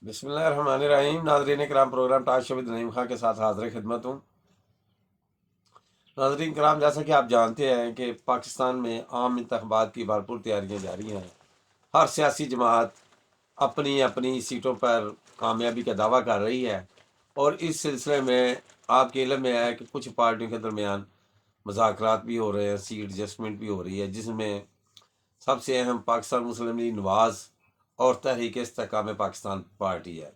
بسم اللہ الرحمن الرحیم۔ ناظرین کرام، پروگرام ٹاک شو ود نعیم خان کے ساتھ حاضر خدمت ہوں۔ ناظرین کرام، جیسا کہ آپ جانتے ہیں کہ پاکستان میں عام انتخابات کی بھرپور تیاریاں جاری ہیں۔ ہر سیاسی جماعت اپنی اپنی سیٹوں پر کامیابی کا دعویٰ کر رہی ہے، اور اس سلسلے میں آپ کے علم میں ہے کہ کچھ پارٹیوں کے درمیان مذاکرات بھی ہو رہے ہیں، سیٹ ایڈجسٹمنٹ بھی ہو رہی ہے، جس میں سب سے اہم پاکستان مسلم لیگ نواز اور تحریک استحکام پاکستان پارٹی ہے۔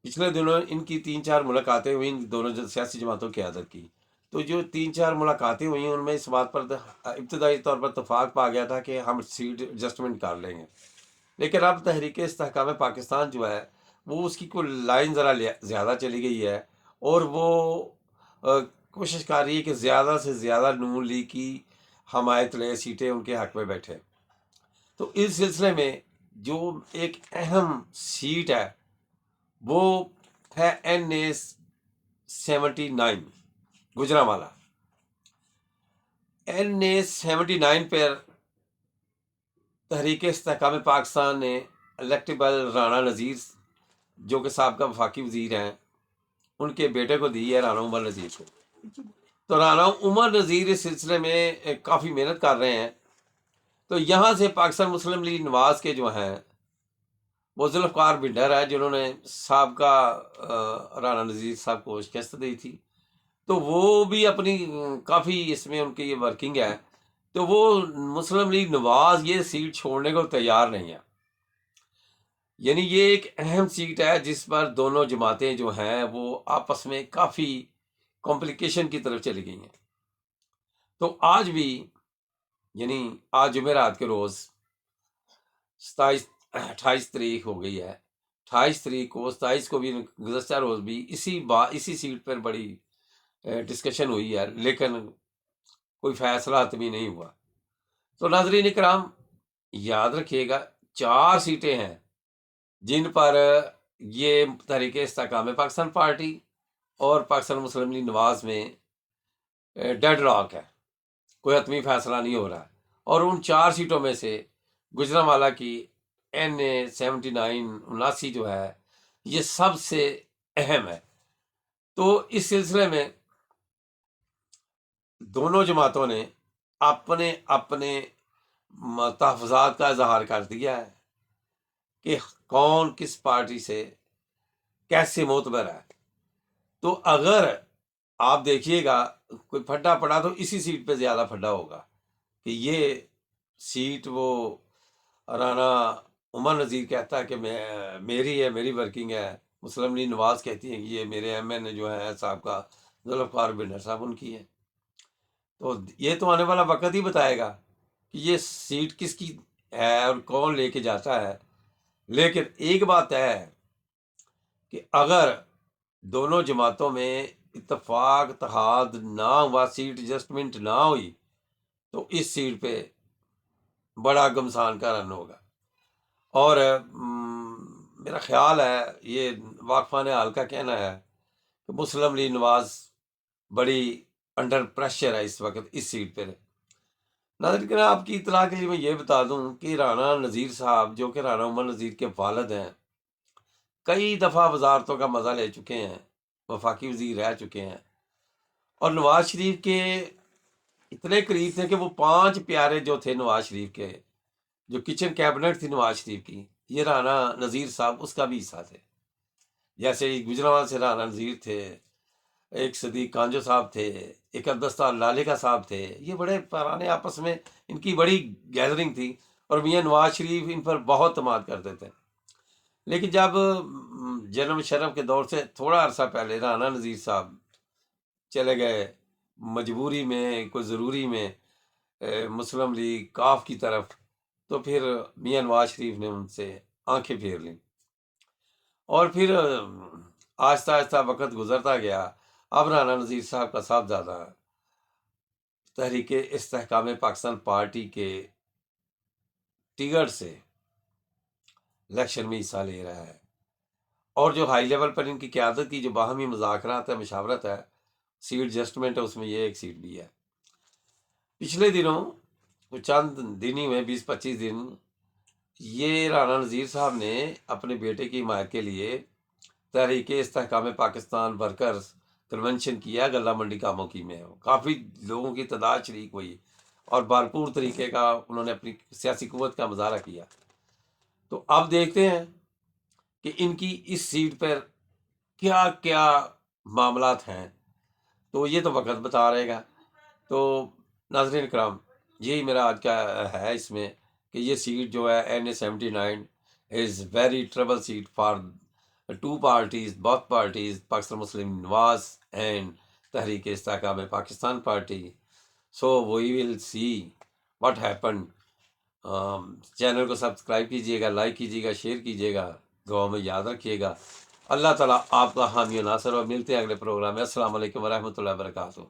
پچھلے دنوں ان کی 3-4 ملاقاتیں ہوئیں، ان دونوں سیاسی جماعتوں کی قیادت کی۔ تو جو 3-4 ملاقاتیں ہوئیں ان میں اس بات پر ابتدائی طور پر اتفاق پا گیا تھا کہ ہم سیٹ ایڈجسٹمنٹ کر لیں گے، لیکن اب تحریک استحکام پاکستان جو ہے وہ اس کی کوئی لائن ذرا زیادہ چلی گئی ہے، اور وہ کوشش کر رہی ہے کہ زیادہ سے زیادہ نون لیگ کی حمایت لے، سیٹیں ان کے حق میں بیٹھے۔ تو اس سلسلے میں جو ایک اہم سیٹ ہے وہ ہے NA-79 گجرانوالہ۔ NA-79 پر تحریک استحکام پاکستان نے الیکٹیبل رانا نذیر، جو کہ سابقہ وفاقی وزیر ہیں، ان کے بیٹے کو دی ہے، رانا عمر نذیر کو۔ تو رانا عمر نذیر اس سلسلے میں کافی محنت کر رہے ہیں۔ تو یہاں سے پاکستان مسلم لیگ نواز کے جو ہیں وہ ذوالفقار بھنڈر ہے، جنہوں نے سابقہ رانا نذیر صاحب کو شکست دی تھی، تو وہ بھی اپنی کافی اس میں ان کی یہ ورکنگ ہے، تو وہ مسلم لیگ نواز یہ سیٹ چھوڑنے کو تیار نہیں ہے۔ یعنی یہ ایک اہم سیٹ ہے جس پر دونوں جماعتیں جو ہیں وہ آپس میں کافی کمپلیکیشن کی طرف چلی گئی ہیں۔ تو آج بھی، یعنی آج جمعرات کے روز 28 تاریخ ہو گئی ہے، 28 تاریخ کو 27 کو بھی گزشتہ روز بھی اسی سیٹ پر بڑی ڈسکشن ہوئی ہے، لیکن کوئی فیصلہ حتمی نہیں ہوا۔ تو ناظرین کرام یاد رکھیے گا، 4 سیٹیں ہیں جن پر یہ تحریک استحکام پاکستان پارٹی اور پاکستان مسلم لیگ نواز میں ڈیڈ لاک ہے، کوئی حتمی فیصلہ نہیں ہو رہا ہے۔ اور ان 4 سیٹوں میں سے گجرانوالہ کی NA-79 جو ہے یہ سب سے اہم ہے۔ تو اس سلسلے میں دونوں جماعتوں نے اپنے اپنے تحفظات کا اظہار کر دیا ہے کہ کون کس پارٹی سے کیسے معتبر ہے۔ تو اگر آپ دیکھیے گا کوئی پھڈا پڑا تو اسی سیٹ پہ زیادہ پھڈا ہوگا کہ یہ سیٹ وہ رانا عمر نذیر کہتا ہے کہ میری ہے، میری ورکنگ ہے، مسلم لیگ نواز کہتی ہے کہ یہ میرے MN جو ہے صاحب کا ذوالفقار بھنڈر صاحب ان کی ہے۔ تو یہ تو آنے والا وقت ہی بتائے گا کہ یہ سیٹ کس کی ہے اور کون لے کے جاتا ہے۔ لیکن ایک بات ہے کہ اگر دونوں جماعتوں میں اتفاق اتحاد نہ ہوا، سیٹ ایڈجسٹمنٹ نہ ہوئی، تو اس سیٹ پہ بڑا گمسان کا رن ہوگا۔ اور میرا خیال ہے، یہ واقفان حال کا کہنا ہے کہ مسلم لیگ نواز بڑی انڈر پریشر ہے اس وقت اس سیٹ پہ۔ ناظرین کرام، آپ کی اطلاع کے لیے میں یہ بتا دوں کہ رانا نذیر صاحب، جو کہ رانا عمر نذیر کے والد ہیں، کئی دفعہ وزارتوں کا مزہ لے چکے ہیں، وفاقی وزیر رہ چکے ہیں، اور نواز شریف کے اتنے قریب تھے کہ وہ 5 پیارے جو تھے نواز شریف کے، جو کچن کیبنٹ تھی نواز شریف کی، یہ رانا نذیر صاحب اس کا بھی حصہ تھے۔ جیسے گجرانوالہ سے رانا نذیر تھے، ایک صدیق کانجو صاحب تھے، ایک عبدالستار لالے کا صاحب تھے، یہ بڑے پرانے آپس میں ان کی بڑی گیدرنگ تھی، اور میاں نواز شریف ان پر بہت اعتماد کرتے تھے۔ لیکن جب جنم شرم کے دور سے تھوڑا عرصہ پہلے رانا نذیر صاحب چلے گئے مجبوری میں، کوئی ضروری میں، مسلم لیگ کاف کی طرف، تو پھر میاں نواز شریف نے ان سے آنکھیں پھیر لیں، اور پھر آہستہ آہستہ وقت گزرتا گیا۔ اب رانا نذیر صاحب کا صاحبزادہ تحریک استحکام پاکستان پارٹی کے ٹکٹ سے الیکشن میں حصہ لے رہا ہے، اور جو ہائی لیول پر ان کی قیادت کی جو باہمی مذاکرات ہے، مشاورت ہے، سیٹ ایڈجسٹمنٹ ہے، اس میں یہ ایک سیٹ بھی ہے۔ پچھلے دنوں چند دن ہی میں 20-25 دن یہ رانا نذیر صاحب نے اپنے بیٹے کی حمایت کے لیے تحریک استحکام پاکستان ورکرز کنونشن کیا گلہ منڈی کاموکی میں. کافی لوگوں کی تعداد شریک ہوئی اور بھرپور طریقے کا انہوں نے اپنی سیاسی قوت کا مظاہرہ کیا. تو اب دیکھتے ہیں کہ ان کی اس سیٹ پر کیا کیا معاملات ہیں، تو یہ تو وقت بتا رہے گا. تو ناظرین کرام، یہی میرا آج کا ہے اس میں کہ یہ سیٹ جو ہے NA-79 is very trouble seat for two parties, both parties, Pakistan Muslim Nawaz and Tehreek Istehkam Pakistan party. So we will see what happen. Channel کو سبسکرائب کیجیے گا، لائک کیجیے گا، شیئر کیجیے گا، دعا میں یاد رکھیے گا. اللہ تعالیٰ آپ کا حامی و ناصر. اور ملتے ہیں اگلے پروگرام میں. السلام علیکم ورحمۃ اللہ وبرکاتہ.